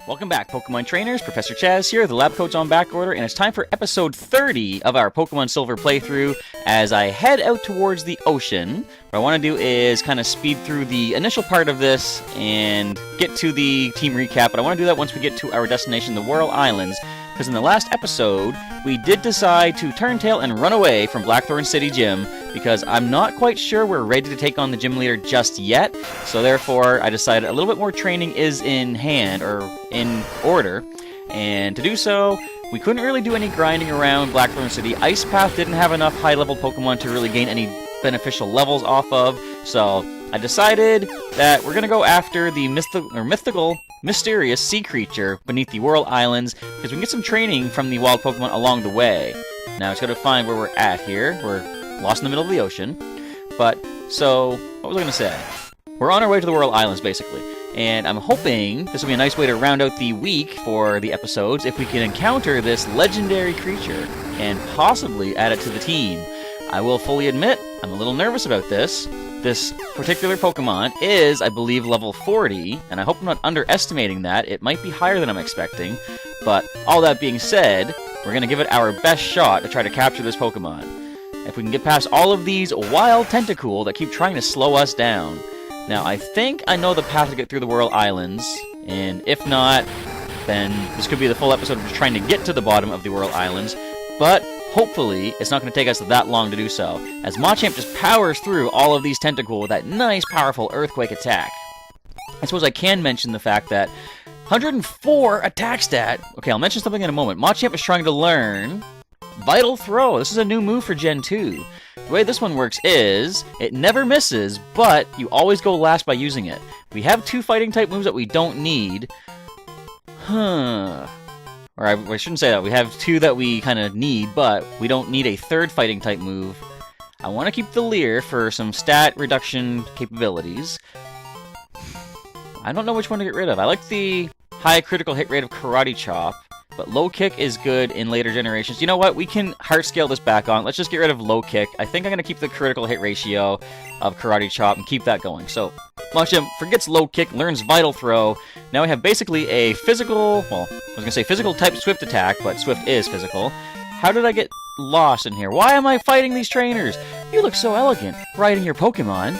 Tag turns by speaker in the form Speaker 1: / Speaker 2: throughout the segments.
Speaker 1: Welcome back, Pokemon Trainers. Professor Chaz here. The lab coat's on back order, and it's time for episode 30 of our Pokemon Silver playthrough as I head out towards the ocean. What I want to do is kind of speed through the initial part of this and get to the team recap, but I want to do that once we get to our destination, the Whirl Islands, because in the last episode, we did decide to turn tail and run away from Blackthorn City Gym, because I'm not quite sure we're ready to take on the gym leader just yet, so therefore I decided a little bit more training is in hand, or in order, and to do so, we couldn't really do any grinding around Blackthorn City. Ice Path didn't have enough high-level Pokemon to really gain any beneficial levels off of, so I decided that we're going to go after the mythical, mysterious sea creature beneath the Whirl Islands, because we can get some training from the wild Pokemon along the way. Now, it's got to find where we're at here. We're lost in the middle of the ocean. But, so, what was I going to say? We're on our way to the Whirl Islands, basically. And I'm hoping this will be a nice way to round out the week for the episodes if we can encounter this legendary creature and possibly add it to the team. I will fully admit, I'm a little nervous about this. This particular Pokemon is, I believe, level 40, and I hope I'm not underestimating that. It might be higher than I'm expecting, but all that being said, we're going to give it our best shot to try to capture this Pokemon. If we can get past all of these wild Tentacool that keep trying to slow us down. Now, I think I know the path to get through the Whirl Islands, and if not, then this could be the full episode of just trying to get to the bottom of the Whirl Islands, but hopefully, it's not going to take us that long to do so, as Machamp just powers through all of these Tentacool with that nice, powerful Earthquake attack. I suppose I can mention the fact that 104 attack stat. Okay, I'll mention something in a moment. Machamp is trying to learn Vital Throw. This is a new move for Gen 2. The way this one works is, it never misses, but you always go last by using it. We have two fighting-type moves that we don't need. Or I shouldn't say that. We have two that we kind of need, but we don't need a third fighting-type move. I want to keep the Leer for some stat reduction capabilities. I don't know which one to get rid of. I like the high critical hit rate of Karate Chop, but Low Kick is good in later generations. You know what? We can heart scale this back on. Let's just get rid of Low Kick. I think I'm going to keep the critical hit ratio of Karate Chop and keep that going. So, Machamp forgets Low Kick, learns Vital Throw. Now we have basically a physical, well, I was going to say physical type Swift attack, but Swift is physical. How did I get lost in here? Why am I fighting these trainers? You look so elegant, riding your Pokemon.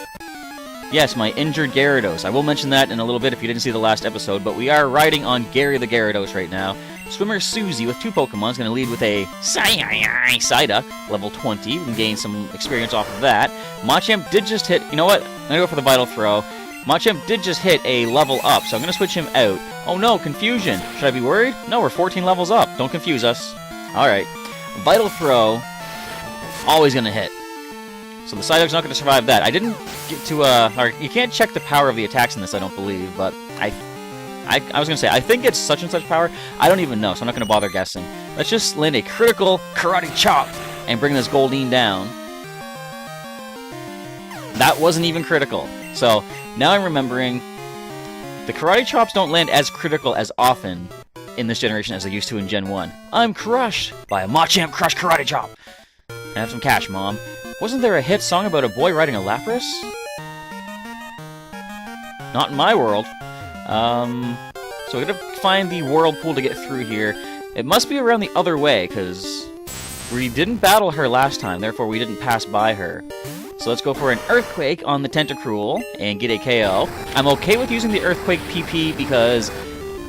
Speaker 1: Yes, my injured Gyarados. I will mention that in a little bit if you didn't see the last episode, but we are riding on Gary the Gyarados right now. Swimmer Susie with two Pokemon is going to lead with a Psyduck, level 20. We can gain some experience off of that. Machamp did just hit, you know what? I'm going to go for the Vital Throw. Machamp did just hit a level up, so I'm going to switch him out. Oh no, confusion. Should I be worried? No, we're 14 levels up. Don't confuse us. Alright. Vital Throw, always going to hit. So the Psyduck's not going to survive that. I didn't get to, or you can't check the power of the attacks in this, I don't believe, but I was going to say, I think it's such and such power. I don't even know, so I'm not going to bother guessing. Let's just land a critical Karate Chop and bring this Goldeen down. That wasn't even critical. So, now I'm remembering, the Karate Chops don't land as critical as often in this generation as they used to in Gen 1. I'm crushed by a Machamp Crush Karate Chop. And have some cash, Mom. Wasn't there a hit song about a boy riding a Lapras? Not in my world. So we gotta find the Whirlpool to get through here. It must be around the other way, because we didn't battle her last time, therefore we didn't pass by her. So let's go for an Earthquake on the Tentacruel and get a KO. I'm okay with using the Earthquake PP because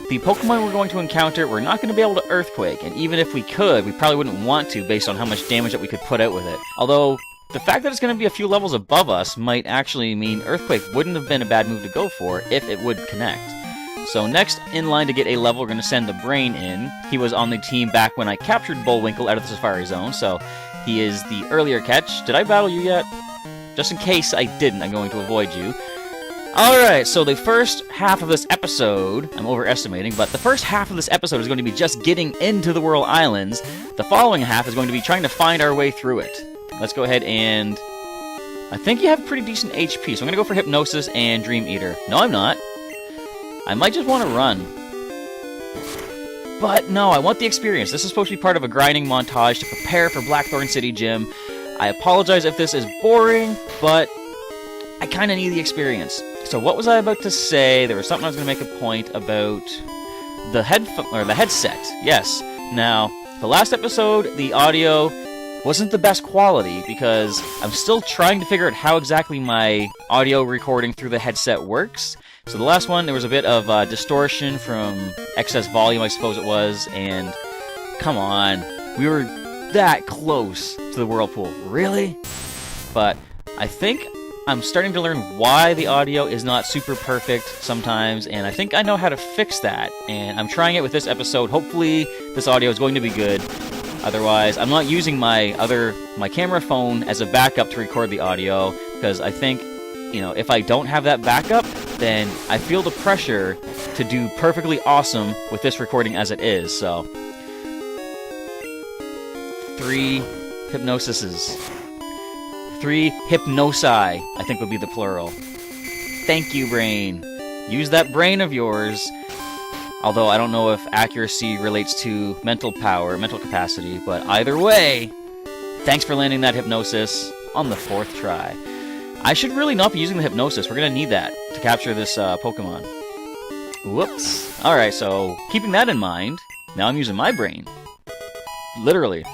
Speaker 1: the Pokemon we're going to encounter, we're not going to be able to Earthquake, and even if we could, we probably wouldn't want to based on how much damage that we could put out with it. Although, the fact that it's going to be a few levels above us might actually mean Earthquake wouldn't have been a bad move to go for if it would connect. So next in line to get a level, we're going to send the Brain in. He was on the team back when I captured Bullwinkle out of the Safari Zone, so he is the earlier catch. Did I battle you yet? Just in case I didn't, I'm going to avoid you. Alright, so the first half of this episode, I'm overestimating, but the first half of this episode is going to be just getting into the Whirl Islands. The following half is going to be trying to find our way through it. Let's go ahead and... I think you have pretty decent HP, so I'm going to go for Hypnosis and Dream Eater. No, I'm not. I might just want to run. But no, I want the experience. This is supposed to be part of a grinding montage to prepare for Blackthorn City Gym. I apologize if this is boring, but I kind of need the experience. So what was I about to say? There was something I was going to make a point about. the headset. Yes. Now, the last episode, the audio wasn't the best quality because I'm still trying to figure out how exactly my audio recording through the headset works. So the last one, there was a bit of distortion from excess volume, I suppose it was, and come on, we were that close to the whirlpool. Really? But I think I'm starting to learn why the audio is not super perfect sometimes, and I think I know how to fix that, and I'm trying it with this episode. Hopefully this audio is going to be good. Otherwise, I'm not using my camera phone as a backup to record the audio, because I think, you know, if I don't have that backup, then I feel the pressure to do perfectly awesome with this recording as it is. So 3 hypnosises. 3 hypnosi, I think would be the plural. Thank you, brain. Use that brain of yours. Although I don't know if accuracy relates to mental power, mental capacity, but either way, thanks for landing that hypnosis on the 4th try. I should really not be using the hypnosis. We're going to need that to capture this Pokemon. Whoops. Alright, so keeping that in mind, now I'm using my brain. Literally.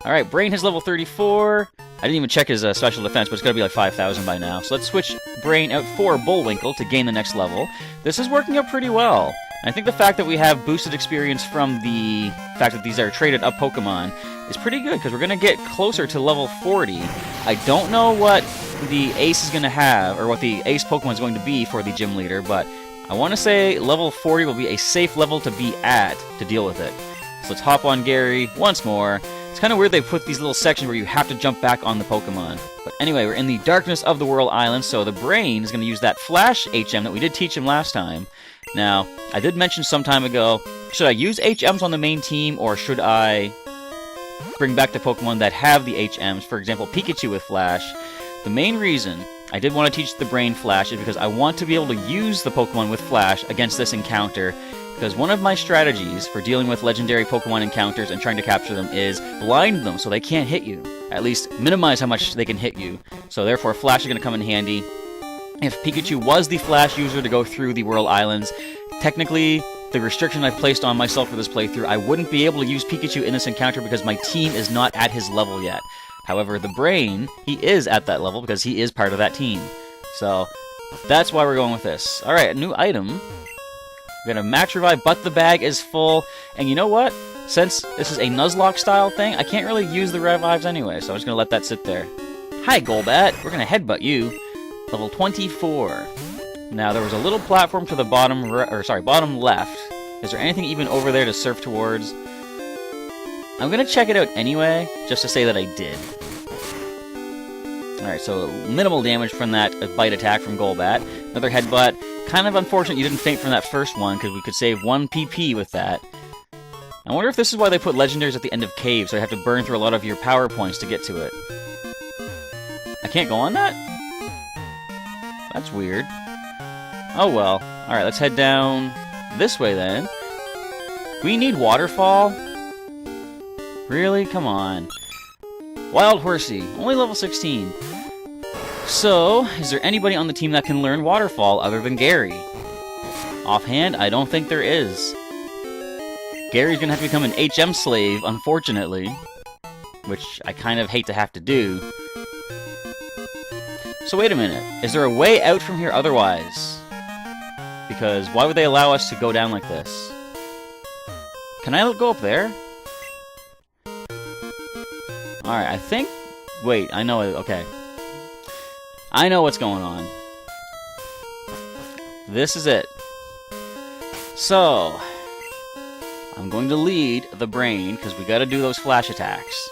Speaker 1: Alright, brain has level 34. I didn't even check his special defense, but it's got to be like 5,000 by now. So let's switch brain out for Bullwinkle to gain the next level. This is working out pretty well. And I think the fact that we have boosted experience from the fact that these are traded up Pokemon is pretty good, because we're going to get closer to level 40. I don't know what the ace is going to have, or what the ace Pokemon is going to be for the gym leader, but I want to say level 40 will be a safe level to be at to deal with it. So let's hop on Gary once more. It's kind of weird they put these little sections where you have to jump back on the Pokemon. But anyway, we're in the darkness of the Whirl Island, so the brain is going to use that Flash HM that we did teach him last time. Now, I did mention some time ago, should I use HMs on the main team, or should I bring back the Pokemon that have the HMs, for example, Pikachu with Flash? The main reason I did want to teach the brain Flash is because I want to be able to use the Pokemon with Flash against this encounter, because one of my strategies for dealing with legendary Pokemon encounters and trying to capture them is blind them so they can't hit you. At least minimize how much they can hit you. So therefore Flash is going to come in handy. If Pikachu was the Flash user to go through the Whirl Islands, technically the restriction I've placed on myself for this playthrough, I wouldn't be able to use Pikachu in this encounter because my team is not at his level yet. However, the brain, he is at that level because he is part of that team. So that's why we're going with this. Alright, a new item. We're gonna max revive, but the bag is full. And you know what? Since this is a Nuzlocke style thing, I can't really use the revives anyway, so I'm just gonna let that sit there. Hi, Golbat. We're gonna headbutt you. Level 24. Now, there was a little platform to the bottom left. Is there anything even over there to surf towards? I'm gonna check it out anyway, just to say that I did. Alright, so minimal damage from that bite attack from Golbat. Another headbutt. Kind of unfortunate you didn't faint from that first one, because we could save 1 PP with that. I wonder if this is why they put legendaries at the end of caves, so you have to burn through a lot of your power points to get to it. I can't go on that? That's weird. Oh well. Alright, let's head down this way then. We need Waterfall? Really? Come on. Wild Horsey, only level 16. So, is there anybody on the team that can learn Waterfall other than Gary? Offhand, I don't think there is. Gary's gonna have to become an HM slave, unfortunately. Which I kind of hate to have to do. So wait a minute, is there a way out from here otherwise? Because why would they allow us to go down like this? Can I go up there? Alright, I think... Wait, I know... Okay. I know what's going on. This is it. So... I'm going to lead the brain, because we gotta do those flash attacks.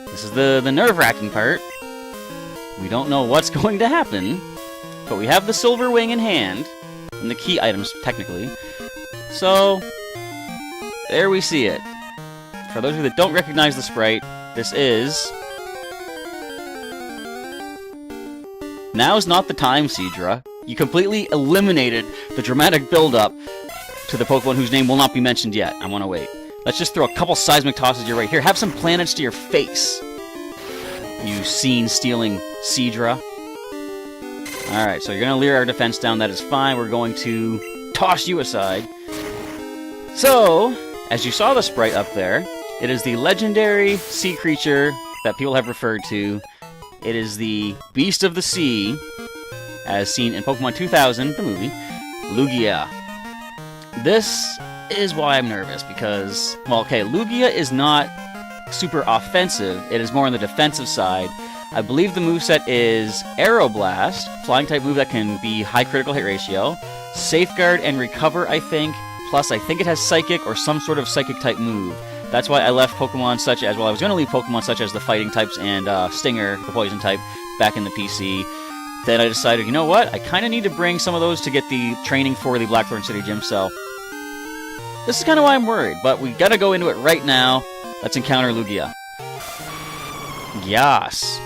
Speaker 1: This is the nerve-wracking part. We don't know what's going to happen, but we have the silver wing in hand, and the key items, technically. So, there we see it. For those of you that don't recognize the sprite, this is... Now's not the time, Seadra. You completely eliminated the dramatic build-up to the Pokemon whose name will not be mentioned yet. I want to wait. Let's just throw a couple seismic tosses your way. Here, have some planets to your face. You scene-stealing Seadra. Alright, so you're going to leer our defense down. That is fine. We're going to toss you aside. So, as you saw the sprite up there, it is the legendary sea creature that people have referred to. It is the Beast of the Sea, as seen in Pokemon 2000, the movie, Lugia. This is why I'm nervous, because, well, okay, Lugia is not super offensive, it is more on the defensive side. I believe the moveset is Aeroblast, flying type move that can be high critical hit ratio, Safeguard and Recover, I think, plus I think it has Psychic or some sort of Psychic type move. That's why I left Pokemon such as, well, I was going to leave Pokemon such as the fighting types and Stinger, the poison type, back in the PC. Then I decided, you know what, I kind of need to bring some of those to get the training for the Blackthorn City Gym, so this is kind of why I'm worried, but we gotta go into it right now. Let's encounter Lugia. Yas.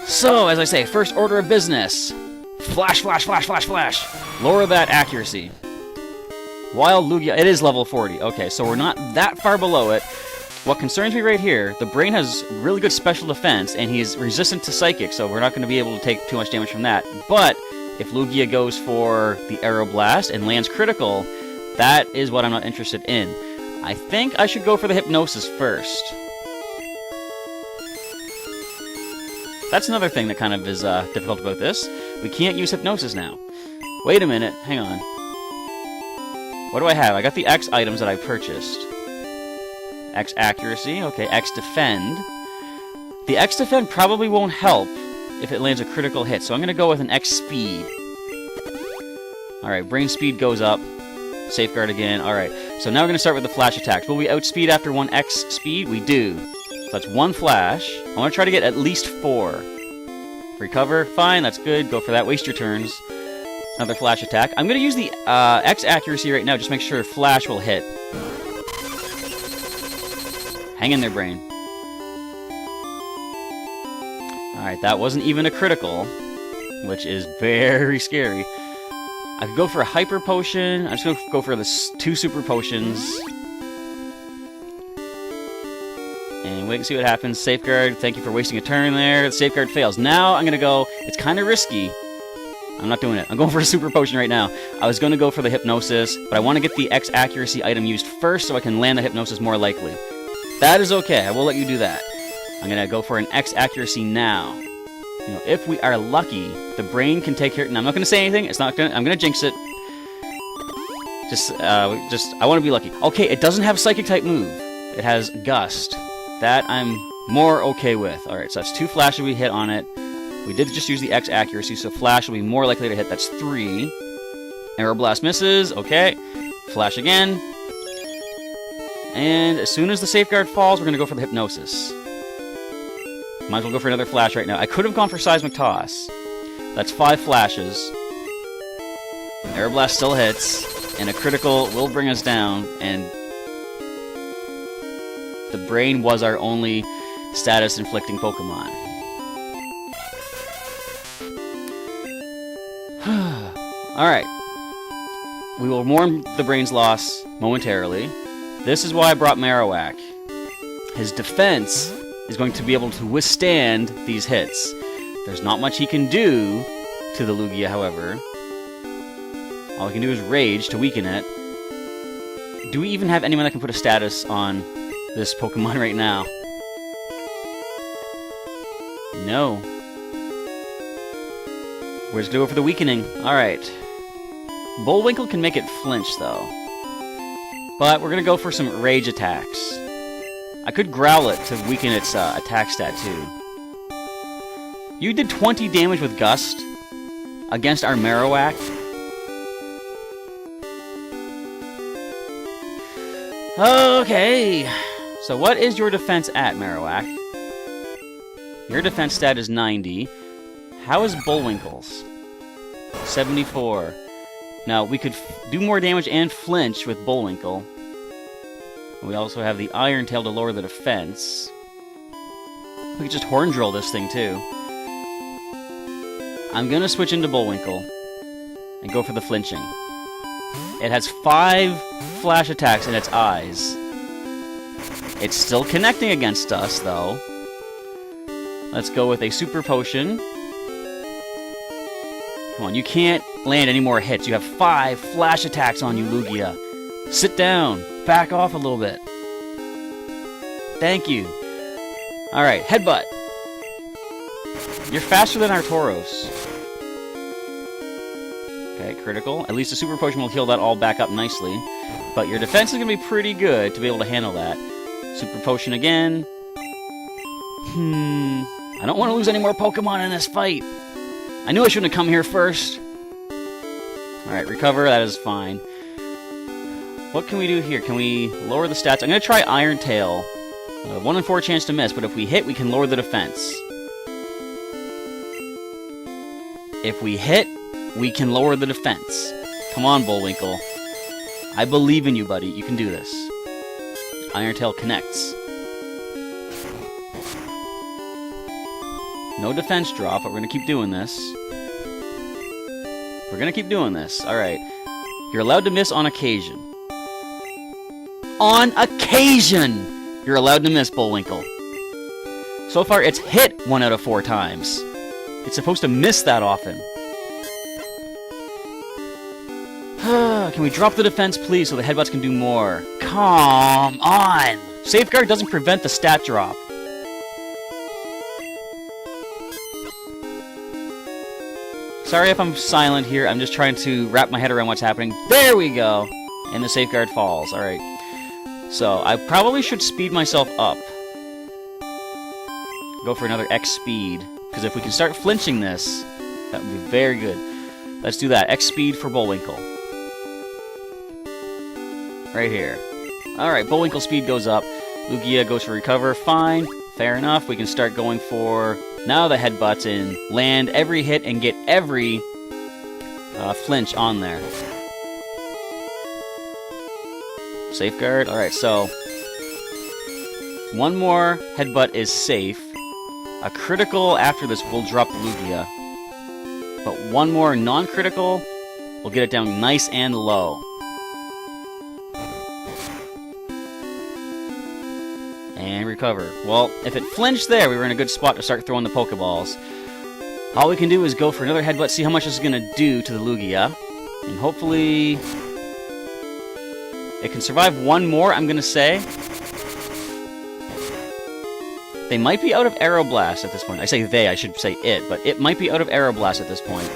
Speaker 1: So, as I say, first order of business. Flash, flash, flash, flash, flash. Lower that accuracy. Wild Lugia, it is level 40. Okay, so we're not that far below it. What concerns me right here, the brain has really good special defense, and he is resistant to Psychic, so we're not going to be able to take too much damage from that. But if Lugia goes for the Aeroblast and lands critical, that is what I'm not interested in. I think I should go for the Hypnosis first. That's another thing that kind of is difficult about this. We can't use Hypnosis now. Wait a minute, hang on. What do I have? I got the X items that I purchased. X Accuracy, okay, X Defend. The X Defend probably won't help if it lands a critical hit, so I'm going to go with an X Speed. Alright, Brain Speed goes up. Safeguard again, alright. So now we're going to start with the Flash attacks. Will we outspeed after one X Speed? We do. So that's one Flash. I want to try to get at least 4. Recover, fine, that's good. Go for that, waste your turns. Another Flash attack. I'm going to use the X Accuracy right now, just make sure Flash will hit. Hang in there, Brain. Alright, that wasn't even a critical, which is very scary. I could go for a Hyper Potion. I'm just going to go for the 2 Super Potions. And wait and see what happens. Safeguard, thank you for wasting a turn there. The Safeguard fails. Now I'm going to go, it's kind of risky. I'm not doing it. I'm going for a Super Potion right now. I was going to go for the Hypnosis, but I want to get the X Accuracy item used first so I can land the Hypnosis more likely. That is okay. I will let you do that. I'm going to go for an X Accuracy now. You know, if we are lucky, the brain can take care. And I'm not going to say anything. It's not going. I'm going to jinx it. I want to be lucky. Okay, it doesn't have a Psychic type move. It has Gust. That I'm more okay with. All right, so that's 2 Flashes we hit on it. We did just use the X Accuracy, so Flash will be more likely to hit. That's 3. Aeroblast misses. Okay, Flash again. And as soon as the Safeguard falls, we're going to go for the Hypnosis. Might as well go for another Flash right now. I could have gone for Seismic Toss. That's 5 Flashes. Aeroblast still hits, and a critical will bring us down, and the brain was our only status-inflicting Pokemon. Alright. We will mourn the brain's loss momentarily. This is why I brought Marowak. His defense is going to be able to withstand these hits. There's not much he can do to the Lugia, however. All he can do is Rage to weaken it. Do we even have anyone that can put a status on this Pokemon right now? No. We're just gonna go for the weakening. Alright. Bullwinkle can make it flinch, though. But we're gonna go for some Rage attacks. I could growl it to weaken its attack stat, too. You did 20 damage with Gust against our Marowak. Okay. So what is your defense at, Marowak? Your defense stat is 90. How is Bullwinkle's? 74. Now, we could do more damage and flinch with Bullwinkle. We also have the Iron Tail to lower the defense. We could just Horn Drill this thing, too. I'm gonna switch into Bullwinkle and go for the flinching. It has 5 flash attacks in its eyes. It's still connecting against us, though. Let's go with a Super Potion. Come on, you can't land any more hits. You have 5 flash attacks on you, Lugia. Sit down. Back off a little bit. Thank you. Alright, Headbutt. You're faster than Artoros. Okay, critical. At least the Super Potion will heal that all back up nicely. But your defense is going to be pretty good to be able to handle that. Super Potion again. I don't want to lose any more Pokemon in this fight. I knew I shouldn't have come here first. Alright, recover. That is fine. What can we do here? Can we lower the stats? I'm going to try Iron Tail. 1 in 4 chance to miss, but if we hit, we can lower the defense. If we hit, we can lower the defense. Come on, Bullwinkle. I believe in you, buddy. You can do this. Iron Tail connects. No defense drop, but we're going to keep doing this. We're going to keep doing this. Alright. You're allowed to miss on occasion. On occasion! You're allowed to miss, Bullwinkle. So far, it's hit 1 out of 4 times. It's supposed to miss that often. Can we drop the defense, please, so the Headbutts can do more? Come on! Safeguard doesn't prevent the stat drop. Sorry if I'm silent here. I'm just trying to wrap my head around what's happening. There we go! And the Safeguard falls. Alright. So, I probably should speed myself up. Go for another X speed. Because if we can start flinching this, that would be very good. Let's do that. X speed for Bullwinkle. Right here. Alright, Bullwinkle speed goes up. Lugia goes for recover. Fine. Fair enough. We can start going for now the Headbutts and land every hit and get every flinch on there. Safeguard. Alright, so 1 more Headbutt is safe. A critical after this will drop Lugia. But 1 more non-critical will get it down nice and low. And recover. Well, if it flinched there, we were in a good spot to start throwing the Pokeballs. All we can do is go for another Headbutt, see how much this is going to do to the Lugia. And hopefully it can survive 1 more, I'm going to say. They might be out of Aeroblast at this point. I say they, I should say it, but it might be out of Aeroblast at this point.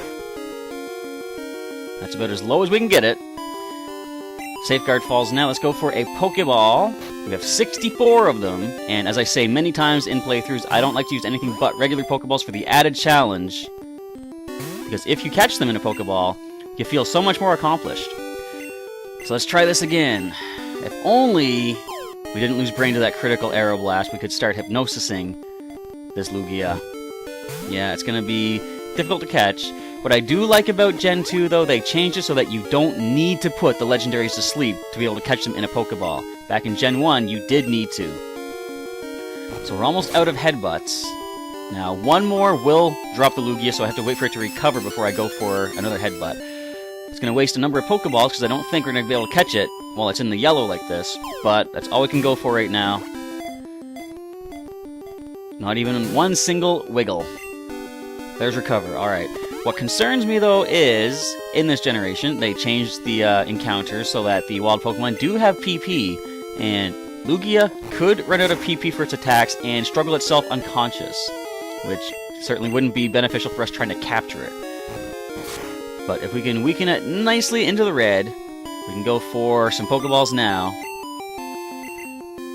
Speaker 1: That's about as low as we can get it. Safeguard falls now. Let's go for a Pokeball. We have 64 of them, and as I say many times in playthroughs, I don't like to use anything but regular Pokeballs for the added challenge. Because if you catch them in a Pokeball, you feel so much more accomplished. So let's try this again. If only we didn't lose Brain to that critical Aeroblast, we could start hypnosising this Lugia. Yeah, it's going to be difficult to catch. What I do like about Gen 2, though, they changed it so that you don't need to put the legendaries to sleep to be able to catch them in a Pokeball. Back in Gen 1, you did need to. So we're almost out of Headbutts. Now, 1 more will drop the Lugia, so I have to wait for it to recover before I go for another Headbutt. It's going to waste a number of Pokeballs because I don't think we're going to be able to catch it while it's in the yellow like this. But that's all we can go for right now. Not even 1 single wiggle. There's recover. Alright. What concerns me, though, is, in this generation, they changed the encounters so that the wild Pokemon do have PP, and Lugia could run out of PP for its attacks and struggle itself unconscious, which certainly wouldn't be beneficial for us trying to capture it. But if we can weaken it nicely into the red, we can go for some Pokeballs now.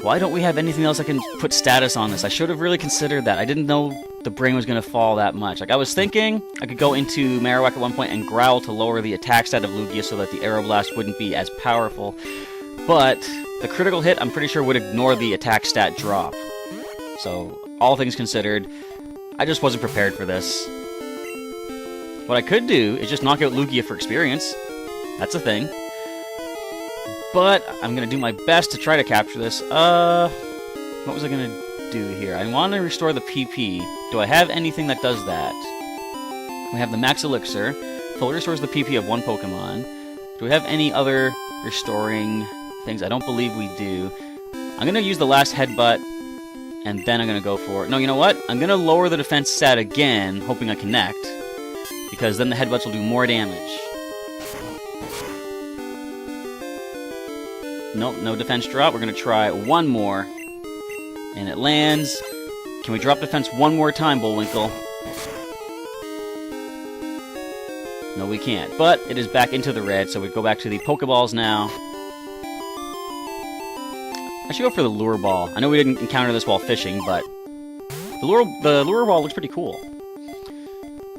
Speaker 1: Why don't we have anything else I can put status on this? I should have really considered that. I didn't know the brain was going to fall that much. Like, I was thinking I could go into Marowak at one point and growl to lower the attack stat of Lugia so that the Aeroblast wouldn't be as powerful. But the critical hit, I'm pretty sure, would ignore the attack stat drop. So, all things considered, I just wasn't prepared for this. What I could do is just knock out Lugia for experience. That's a thing. But I'm going to do my best to try to capture this. What was I going to do here? I want to restore the PP. Do I have anything that does that? We have the Max Elixir. Fully restores the PP of 1 Pokemon. Do we have any other restoring things? I don't believe we do. I'm going to use the last Headbutt, and then I'm going to go for... No, you know what? I'm going to lower the defense stat again, hoping I connect, because then the Headbutts will do more damage. Nope, no defense drop. We're going to try one more. And it lands. Can we drop defense one more time, Bullwinkle? No, we can't. But it is back into the red, so we go back to the Pokeballs now. I should go for the Lure Ball. I know we didn't encounter this while fishing, but the Lure Ball looks pretty cool.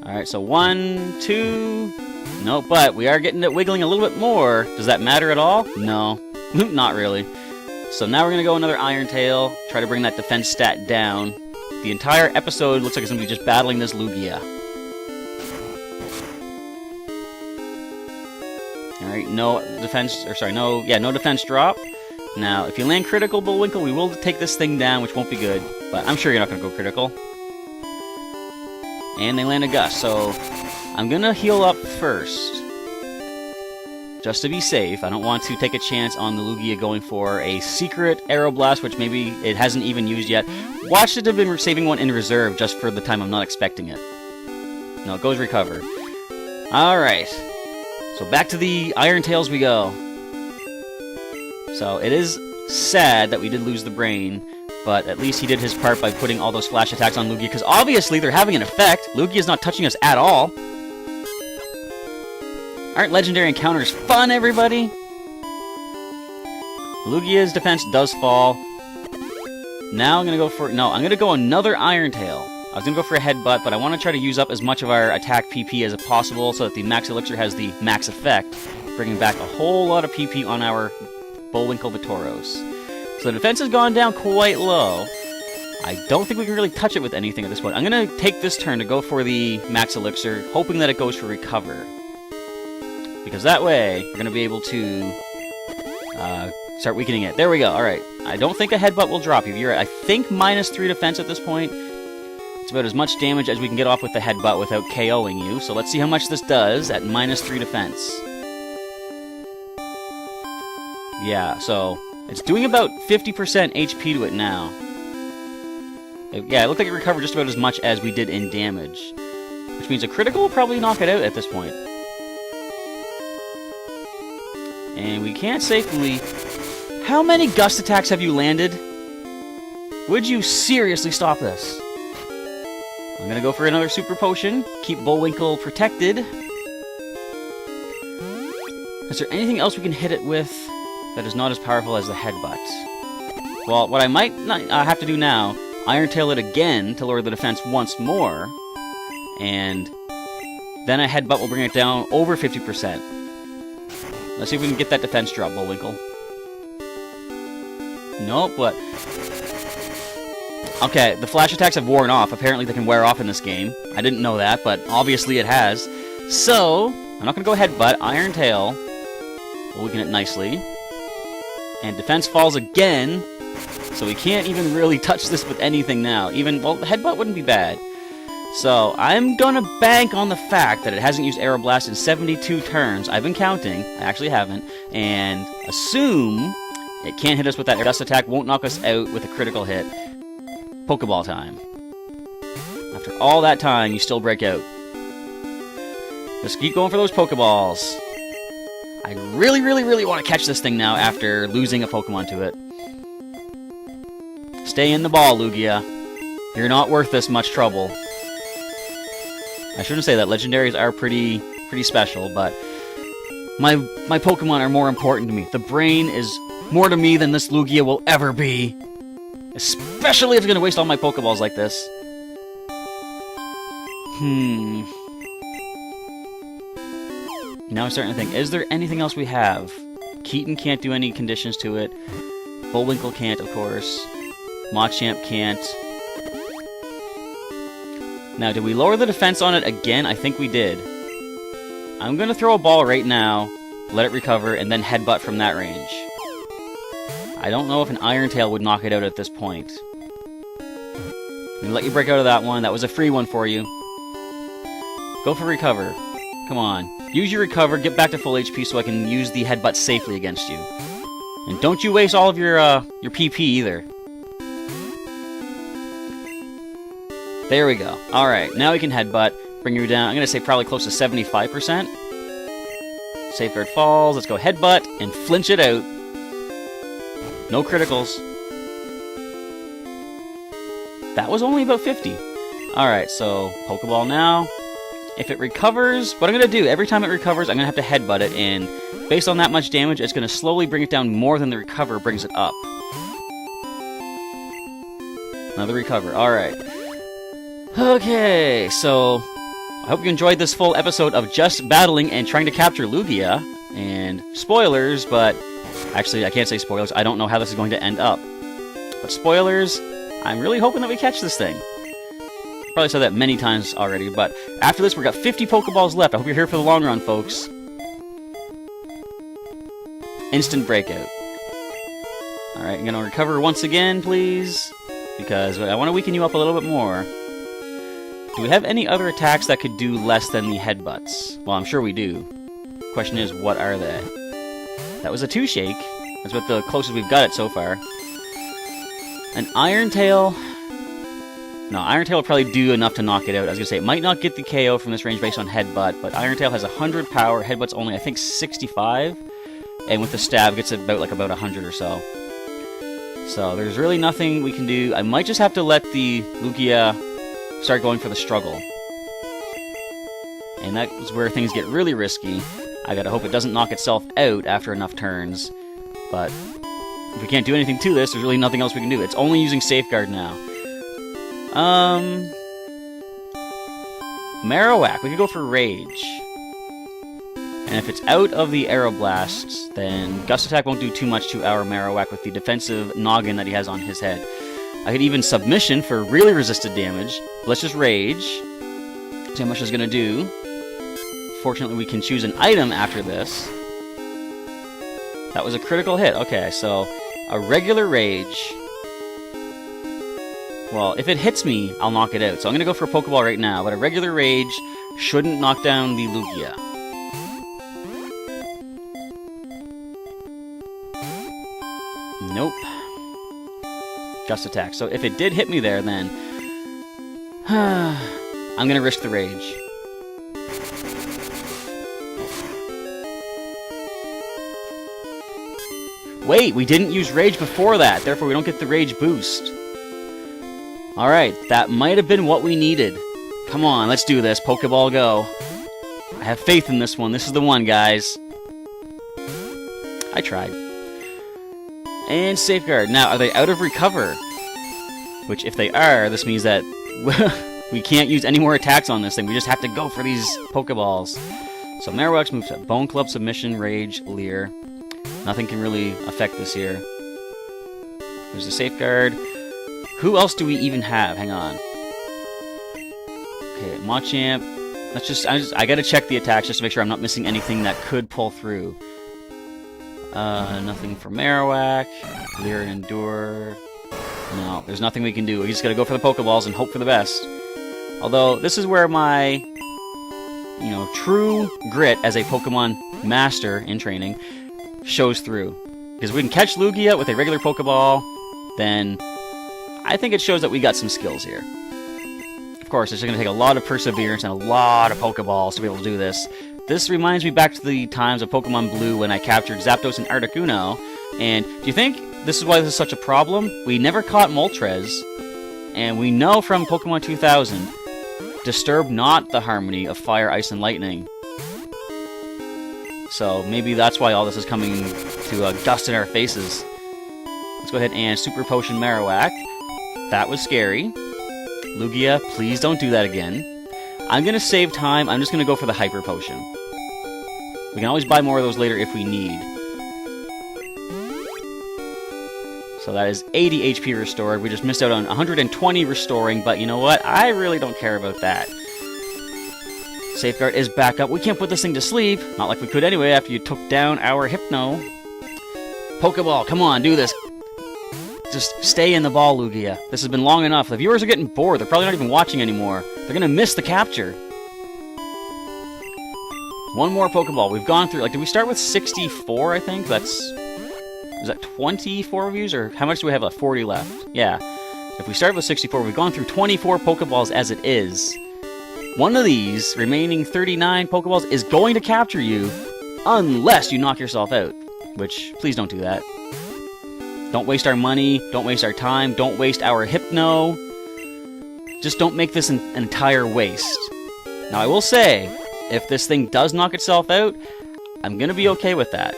Speaker 1: Alright, so 1, 2... No, but we are getting it wiggling a little bit more. Does that matter at all? No. Not really. So now we're going to go another Iron Tail, try to bring that defense stat down. The entire episode looks like it's going to be just battling this Lugia. Alright, no defense, or sorry, no defense drop. Now, if you land critical, Bullwinkle, we will take this thing down, which won't be good. But I'm sure you're not going to go critical. And they land a Gust, so I'm going to heal up first. Just to be safe. I don't want to take a chance on the Lugia going for a secret Aeroblast, which maybe it hasn't even used yet. Watch it have been saving one in reserve just for the time I'm not expecting it. No, it goes Recover. Alright. So back to the Iron Tails we go. So it is sad that we did lose the brain, but at least he did his part by putting all those flash attacks on Lugia, because obviously they're having an effect. Lugia's not touching us at all. Aren't legendary encounters fun, everybody? Lugia's defense does fall. Now I'm going to go for... No, I'm going to go another Iron Tail. I was going to go for a Headbutt, but I want to try to use up as much of our attack PP as possible so that the Max Elixir has the max effect, bringing back a whole lot of PP on our Bullwinkle Vitoros. So the defense has gone down quite low. I don't think we can really touch it with anything at this point. I'm going to take this turn to go for the Max Elixir, hoping that it goes for Recover. Because that way, we're going to be able to start weakening it. There we go. Alright. I don't think a Headbutt will drop you. You're at, I think, -3 defense at this point. It's about as much damage as we can get off with the Headbutt without KOing you. So let's see how much this does at -3 defense. Yeah, so it's doing about 50% HP to it now. Yeah, it looked like it recovered just about as much as we did in damage. Which means a critical will probably knock it out at this point. And we can't safely... How many Gust attacks have you landed? Would you seriously stop this? I'm gonna go for another Super Potion. Keep Bullwinkle protected. Is there anything else we can hit it with that is not as powerful as the Headbutt? Well, what I might not have to do now, Iron Tail it again to lower the defense once more. And then a Headbutt will bring it down over 50%. Let's see if we can get that defense drop, Bullwinkle. Nope, but... Okay, the flash attacks have worn off. Apparently they can wear off in this game. I didn't know that, but obviously it has. So, I'm not going to go Headbutt. Iron Tail. We'll weaken it nicely. And defense falls again. So we can't even really touch this with anything now. Even, well, the Headbutt wouldn't be bad. So, I'm gonna bank on the fact that it hasn't used Aeroblast in 72 turns. I've been counting. I actually haven't. And assume it can't hit us with that Dust attack, won't knock us out with a critical hit. Pokeball time. After all that time, you still break out. Just keep going for those Pokeballs. I really, really, really want to catch this thing now after losing a Pokemon to it. Stay in the ball, Lugia. You're not worth this much trouble. I shouldn't say that. Legendaries are pretty special, but my Pokemon are more important to me. The brain is more to me than this Lugia will ever be. Especially if it's going to waste all my Pokeballs like this. Now I'm starting to think, is there anything else we have? Keaton can't do any conditions to it. Bullwinkle can't, of course. Machamp can't. Now, did we lower the defense on it again? I think we did. I'm going to throw a ball right now, let it recover, and then Headbutt from that range. I don't know if an Iron Tail would knock it out at this point. I'm going to let you break out of that one. That was a free one for you. Go for Recover. Come on. Use your Recover, get back to full HP so I can use the Headbutt safely against you. And don't you waste all of your PP either. There we go. Alright, now we can Headbutt. Bring you down. I'm going to say probably close to 75%. Safeguard falls. Let's go Headbutt and flinch it out. No criticals. That was only about 50. Alright, so Pokeball now. If it recovers, what I'm going to do, every time it recovers, I'm going to have to headbutt it, and based on that much damage, it's going to slowly bring it down more than the recover brings it up. Another recover, alright. Okay, so I hope you enjoyed this full episode of just battling and trying to capture Lugia. And spoilers, but actually I can't say spoilers, I don't know how this is going to end up. But spoilers, I'm really hoping that we catch this thing. Probably said that many times already, but after this, we've got 50 Pokeballs left. I hope you're here for the long run, folks. Instant breakout. Alright, I'm gonna recover once again, please, because I want to weaken you up a little bit more. Do we have any other attacks that could do less than the headbutts? Well, I'm sure we do. Question is, what are they? That was a 2-shake. That's about the closest we've got it so far. An Iron Tail. No, Iron Tail will probably do enough to knock it out. I was going to say, it might not get the KO from this range based on Headbutt, but Iron Tail has 100 power, Headbutt's only, I think, 65, and with the stab, gets about 100 or so. So, there's really nothing we can do. I might just have to let the Lugia start going for the struggle. And that's where things get really risky. I gotta hope it doesn't knock itself out after enough turns, but if we can't do anything to this, there's really nothing else we can do. It's only using Safeguard now. Marowak, we could go for Rage. And if it's out of the Aeroblast, then Gust Attack won't do too much to our Marowak with the defensive noggin that he has on his head. I could even Submission for really resisted damage. Let's just Rage. See how much it's gonna do. Fortunately, we can choose an item after this. That was a critical hit. Okay, so a regular Rage. Well, if it hits me, I'll knock it out. So I'm going to go for a Pokeball right now, but a regular Rage shouldn't knock down the Lugia. Nope. Gust Attack. So if it did hit me there, then I'm going to risk the Rage. Wait, we didn't use Rage before that, therefore we don't get the Rage boost. Alright, that might have been what we needed. Come on, let's do this. Pokeball go. I have faith in this one. This is the one, guys. I tried. And Safeguard. Now, are they out of Recover? Which, if they are, this means that we can't use any more attacks on this thing. We just have to go for these Pokeballs. So Marowak's moves up. Bone Club, Submission, Rage, Leer. Nothing can really affect this here. There's a Safeguard. Who else do we even have? Hang on. Okay, Machamp. I gotta check the attacks just to make sure I'm not missing anything that could pull through. Nothing for Marowak. Leer and Endure. No, there's nothing we can do. We just gotta go for the Pokeballs and hope for the best. Although, this is where my, true grit as a Pokemon master in training shows through. Because if we can catch Lugia with a regular Pokeball, then I think it shows that we got some skills here. Of course, it's going to take a lot of perseverance and a lot of Pokeballs to be able to do this. This reminds me back to the times of Pokemon Blue when I captured Zapdos and Articuno. And do you think this is why this is such a problem? We never caught Moltres, and we know from Pokemon 2000, disturb not the harmony of Fire, Ice, and Lightning. So maybe that's why all this is coming to dust in our faces. Let's go ahead and Super Potion Marowak. That was scary. Lugia, please don't do that again. I'm going to save time. I'm just going to go for the Hyper Potion. We can always buy more of those later if we need. So that is 80 HP restored. We just missed out on 120 restoring, but you know what? I really don't care about that. Safeguard is back up. We can't put this thing to sleep. Not like we could anyway after you took down our Hypno. Pokeball, come on, do this. Just stay in the ball, Lugia. This has been long enough. The viewers are getting bored. They're probably not even watching anymore. They're going to miss the capture. One more Pokeball. We've gone through, did we start with 64, I think? Is that 24 reviews, or how much do we have left? 40 left. Yeah. If we start with 64, we've gone through 24 Pokeballs as it is. One of these remaining 39 Pokeballs is going to capture you unless you knock yourself out. Which, please don't do that. Don't waste our money, don't waste our time, don't waste our Hypno. Just don't make this an entire waste. Now I will say, if this thing does knock itself out, I'm gonna be okay with that.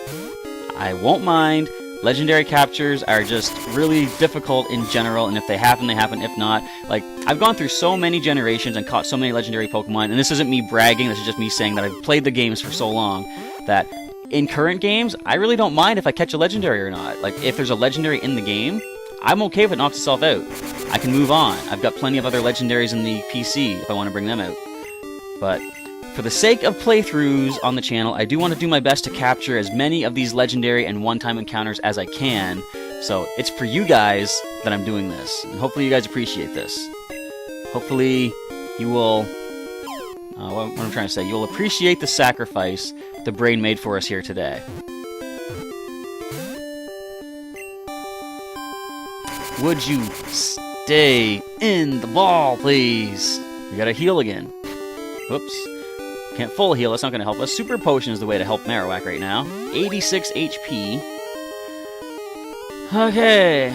Speaker 1: I won't mind. Legendary captures are just really difficult in general, and if they happen, they happen. If not, like, I've gone through so many generations and caught so many legendary Pokemon, and this isn't me bragging, this is just me saying that I've played the games for so long, that in current games, I really don't mind if I catch a legendary or not. Like, if there's a legendary in the game, I'm okay if it knocks itself out. I can move on. I've got plenty of other legendaries in the PC if I want to bring them out. But for the sake of playthroughs on the channel, I do want to do my best to capture as many of these legendary and one-time encounters as I can. So it's for you guys that I'm doing this, and hopefully you guys appreciate this. Hopefully you will, what I'm trying to say, you'll appreciate the sacrifice the brain made for us here today. Would you stay in the ball, please? We gotta heal again. Whoops. Can't full heal, that's not going to help us. Super Potion is the way to help Marowak right now. 86 HP. Okay.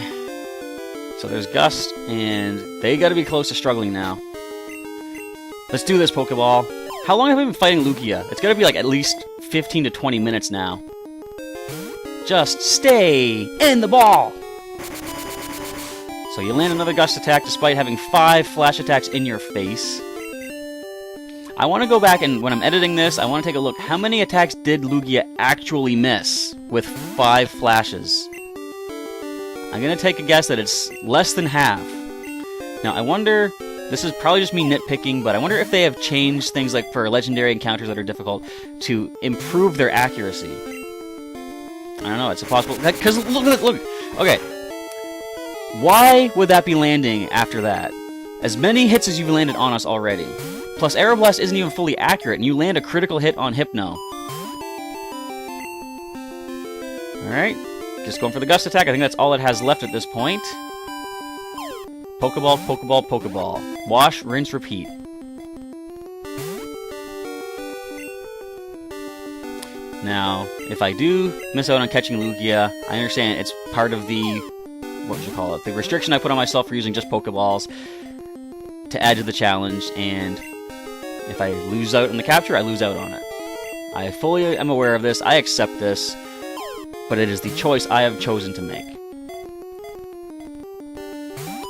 Speaker 1: So there's Gust, and they got to be close to struggling now. Let's do this, Pokeball. How long have I been fighting Lugia? It's got to be like at least 15 to 20 minutes now. Just stay in the ball! So you land another Gust attack despite having 5 flash attacks in your face. I want to go back and when I'm editing this, I want to take a look. How many attacks did Lugia actually miss with 5 flashes? I'm going to take a guess that it's less than half. Now, I wonder, this is probably just me nitpicking, but I wonder if they have changed things like for legendary encounters that are difficult to improve their accuracy. I don't know, it's a possible... Because, look, okay. Why would that be landing after that? As many hits as you've landed on us already. Plus, Aeroblast isn't even fully accurate, and you land a critical hit on Hypno. Alright, just going for the Gust attack. I think that's all it has left at this point. Pokeball, Pokeball, Pokeball. Wash, rinse, repeat. Now, if I do miss out on catching Lugia, I understand it's part of the... what would you call it? The restriction I put on myself for using just Pokeballs to add to the challenge, and... if I lose out on the capture, I lose out on it. I fully am aware of this, I accept this, but it is the choice I have chosen to make.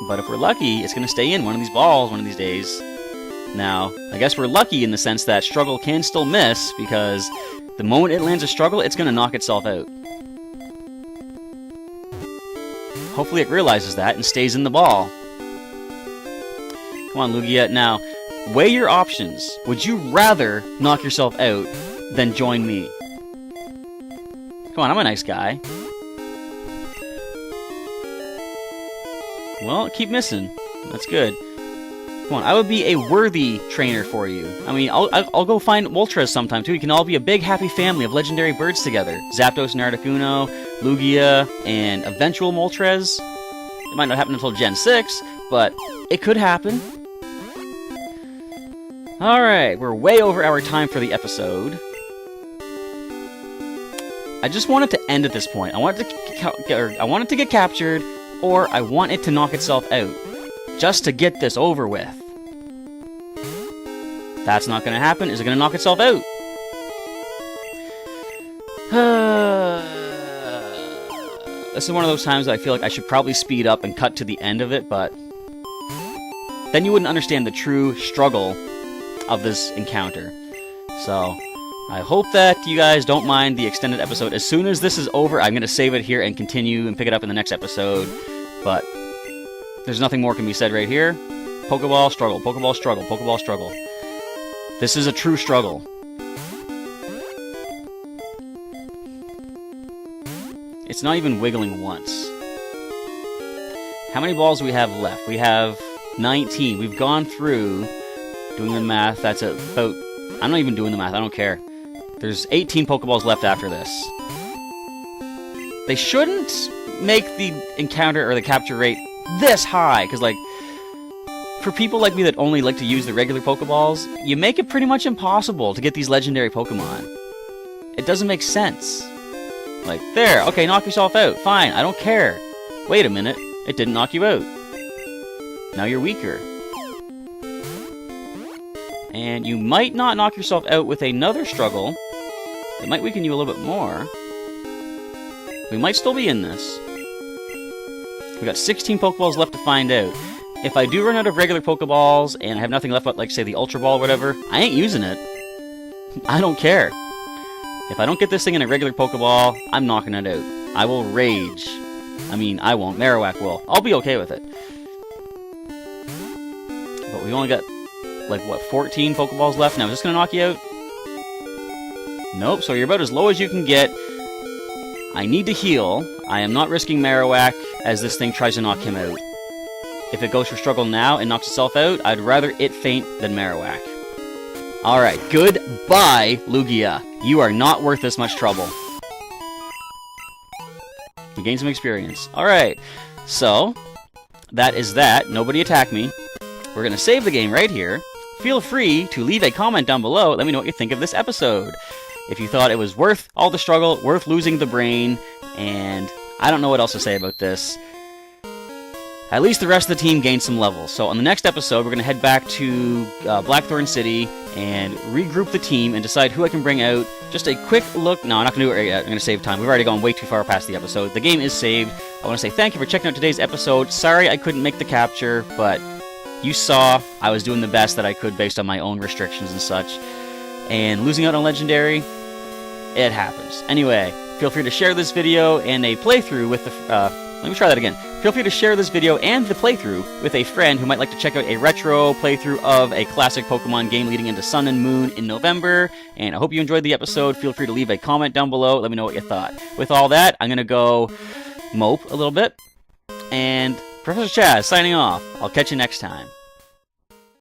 Speaker 1: But if we're lucky, it's going to stay in one of these balls one of these days. Now, I guess we're lucky in the sense that Struggle can still miss, because the moment it lands a Struggle, it's going to knock itself out. Hopefully it realizes that and stays in the ball. Come on, Lugia, now... weigh your options. Would you rather knock yourself out than join me? Come on, I'm a nice guy. Well, keep missing. That's good. Come on, I would be a worthy trainer for you. I mean, I'll go find Moltres sometime, too. You can all be a big, happy family of legendary birds together. Zapdos and Articuno, Lugia, and eventual Moltres. It might not happen until Gen 6, but it could happen. Alright, we're way over our time for the episode. I just want it to end at this point. I want it to get captured, or I want it to knock itself out. Just to get this over with. That's not going to happen. Is it going to knock itself out? This is one of those times that I feel like I should probably speed up and cut to the end of it, but then you wouldn't understand the true struggle of this encounter. So, I hope that you guys don't mind the extended episode. As soon as this is over, I'm going to save it here and continue and pick it up in the next episode. But there's nothing more can be said right here. Pokeball, struggle. Pokeball, struggle. Pokeball, struggle. This is a true struggle. It's not even wiggling once. How many balls do we have left? We have 19. We've gone through... doing the math, that's about... I'm not even doing the math, I don't care. There's 18 Pokeballs left after this. They shouldn't make the encounter or the capture rate this high, because, like, for people like me that only like to use the regular Pokeballs, you make it pretty much impossible to get these legendary Pokemon. It doesn't make sense. Like, there, okay, knock yourself out, fine, I don't care. Wait a minute, it didn't knock you out. Now you're weaker. And you might not knock yourself out with another struggle. It might weaken you a little bit more. We might still be in this. We got 16 Pokeballs left to find out. If I do run out of regular Pokeballs and I have nothing left but, like, say, the Ultra Ball or whatever, I ain't using it. I don't care. If I don't get this thing in a regular Pokeball, I'm knocking it out. I will rage. I mean, I won't. Marowak will. I'll be okay with it. But we only got, like, what, 14 Pokeballs left now? Is this going to knock you out? Nope, so you're about as low as you can get. I need to heal. I am not risking Marowak as this thing tries to knock him out. If it goes for struggle now and knocks itself out, I'd rather it faint than Marowak. Alright, goodbye, Lugia. You are not worth this much trouble. We gained some experience. Alright, so that is that. Nobody attack me. We're going to save the game right here. Feel free to leave a comment down below. Let me know what you think of this episode. If you thought it was worth all the struggle, worth losing the brain, and I don't know what else to say about this. At least the rest of the team gained some levels. So on the next episode, we're going to head back to Blackthorn City and regroup the team and decide who I can bring out. Just a quick look. No, I'm not going to do it right yet. I'm going to save time. We've already gone way too far past the episode. The game is saved. I want to say thank you for checking out today's episode. Sorry I couldn't make the capture, but you saw I was doing the best that I could based on my own restrictions and such. And losing out on Legendary, it happens. Anyway, feel free to share this video and a playthrough with the... let me try that again. Feel free to share this video and the playthrough with a friend who might like to check out a retro playthrough of a classic Pokemon game leading into Sun and Moon in November. And I hope you enjoyed the episode. Feel free to leave a comment down below. Let me know what you thought. With all that, I'm going to go mope a little bit. And Professor Chaz signing off. I'll catch you next time.